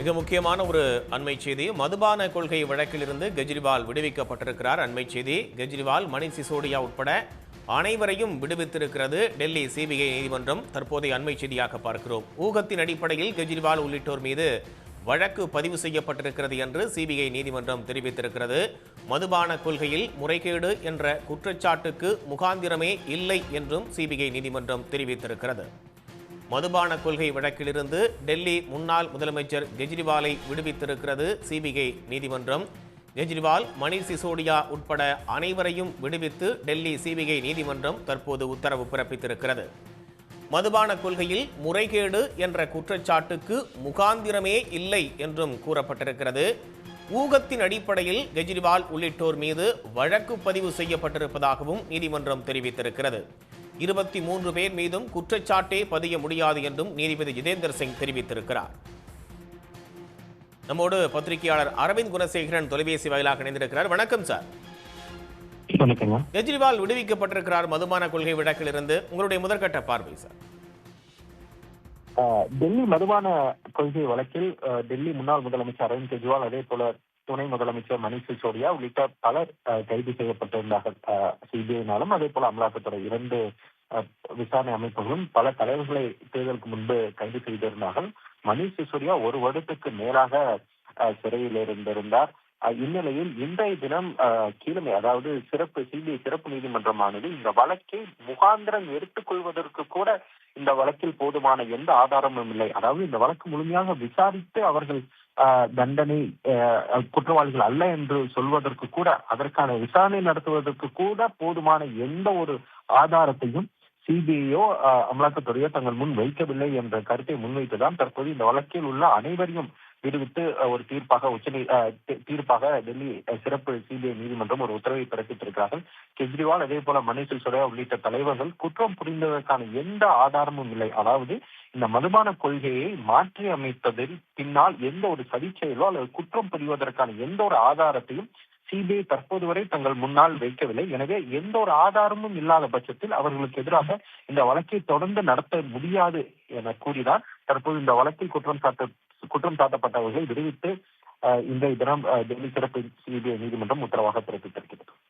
மிக முக்கியமான ஒரு அண்மை செய்தி. மதுபான கொள்கை வழக்கிலிருந்து கெஜ்ரிவால் விடுவிக்கப்பட்டிருக்கிறார். அண்மை செய்தி, கெஜ்ரிவால், மணீஷ் சிசோடியா உட்பட அனைவரையும் விடுவித்திருக்கிறது டெல்லி சிபிஐ நீதிமன்றம். தற்போதைய அண்மை செய்தியாக பார்க்கிறோம். ஊகத்தின் அடிப்படையில் கெஜ்ரிவால் உள்ளிட்டோர் மீது வழக்கு பதிவு செய்யப்பட்டிருக்கிறது என்று சிபிஐ நீதிமன்றம் தெரிவித்திருக்கிறது. மதுபான கொள்கையில் முறைகேடு என்ற குற்றச்சாட்டுக்கு முகாந்திரமே இல்லை என்றும் சிபிஐ நீதிமன்றம் தெரிவித்திருக்கிறது. மதுபான கொள்கை வழக்கிலிருந்து டெல்லி முன்னாள் முதலமைச்சர் கெஜ்ரிவாலை விடுவித்திருக்கிறது சிபிஐ நீதிமன்றம். கெஜ்ரிவால், மணீஷ் சிசோடியா உட்பட அனைவரையும் விடுவித்து டெல்லி சிபிஐ நீதிமன்றம் தற்போது உத்தரவு பிறப்பித்திருக்கிறது. மதுபான கொள்கையில் முறைகேடு என்ற குற்றச்சாட்டுக்கு முகாந்திரமே இல்லை என்றும் கூறப்பட்டிருக்கிறது. ஊகத்தின் அடிப்படையில் கெஜ்ரிவால் உள்ளிட்டோர் மீது வழக்கு பதிவு செய்யப்பட்டிருப்பதாகவும் நீதிமன்றம் தெரிவித்திருக்கிறது. 23 பேர் மீதும் குற்றச்சாட்டே பதிய முடியாது என்றும் நீதிபதி ஜிதேந்தர் சிங் தெரிவித்திருக்கிறார். நம்மோடு பத்திரிகையாளர் அரவிந்த் குணசேகரன் தொலைபேசி வாயிலாக இணைந்திருக்கிறார். வணக்கம் சார். கெஜ்ரிவால் விடுவிக்கப்பட்டிருக்கிறார் மதுபான கொள்கை வழக்கிலிருந்து. உங்களுடைய முதற்கட்ட பார்வை சார். டெல்லி மதுபான கொள்கை வழக்கில் டெல்லி முன்னாள் முதலமைச்சர் அரவிந்த் கெஜ்ரிவால், அதே போல துணை முதலமைச்சர் மணீஷ் சிசோடியா உள்ளிட்ட பலர் கைது செய்யப்பட்டிருந்தார்கள் சிபிஐனாலும், அதே போல அமலாக்கத்துறை இரண்டு விசாரணை அமைப்புகளும் பல தலைவர்களை தேர்தலுக்கு முன்பு கைது செய்திருந்தார்கள். மணீஷ் சிசோடியா ஒரு வருடத்துக்கு மேலாக சிறையில் இருந்திருந்தார். இந்நிலையில் இன்றைய தினம் கீழமை, அதாவது சிபிஐ சிறப்பு நீதிமன்றமானது இந்த வழக்கை முகாந்திரம் எடுத்துக் கொள்வதற்கு கூட இந்த வழக்கில் போதுமான எந்த ஆதாரமும் இல்லை, அதாவது இந்த வழக்கு முழுமையாக விசாரித்து அவர்கள் தண்டனை குற்றவாளிகள் அல்ல என்று சொல்வதற்கு கூட, அதற்கான விசாரணை நடத்துவதற்கு கூட போதுமான எந்த ஒரு ஆதாரத்தையும் சிபிஐயோ அமலாக்கத்துறையோ தங்கள் முன் வைக்கவில்லை என்ற கருத்தை முன்வைத்துதான் தற்போது இந்த வழக்கில் உள்ள அனைவரையும் விடுவித்து ஒரு தீர்ப்பாக டெல்லி சிறப்பு சிபிஐ நீதிமன்றம் ஒரு உத்தரவை பிறப்பித்திருக்கிறார்கள். கெஜ்ரிவால், அதே போல மணீஷ் சிசோடியா உள்ளிட்ட தலைவர்கள் குற்றம் புரிந்ததற்கான எந்த ஆதாரமும் இல்லை. அதாவது இந்த மதுபான கொள்கையை மாற்றி அமைத்ததில் பின்னால் எந்த ஒரு சதிச்செயலோ அல்லது குற்றம் புரிவதற்கான எந்த ஒரு ஆதாரத்தையும் சிபிஐ தற்போது வரை தங்கள் முன்னால் வைக்கவில்லை. எனவே எந்த ஒரு ஆதாரமும் இல்லாத பட்சத்தில் அவர்களுக்கு எதிராக இந்த வழக்கை தொடர்ந்து நடத்த முடியாது என கூறிதான் தற்போது இந்த வழக்கில் குற்றம் சாட்டப்பட்டவர்களை விடுவித்து இன்றைய தினம் டெல்லி சிறப்பு சிபிஐ நீதிமன்றம் உத்தரவாக பிறப்பித்திருக்கிறது.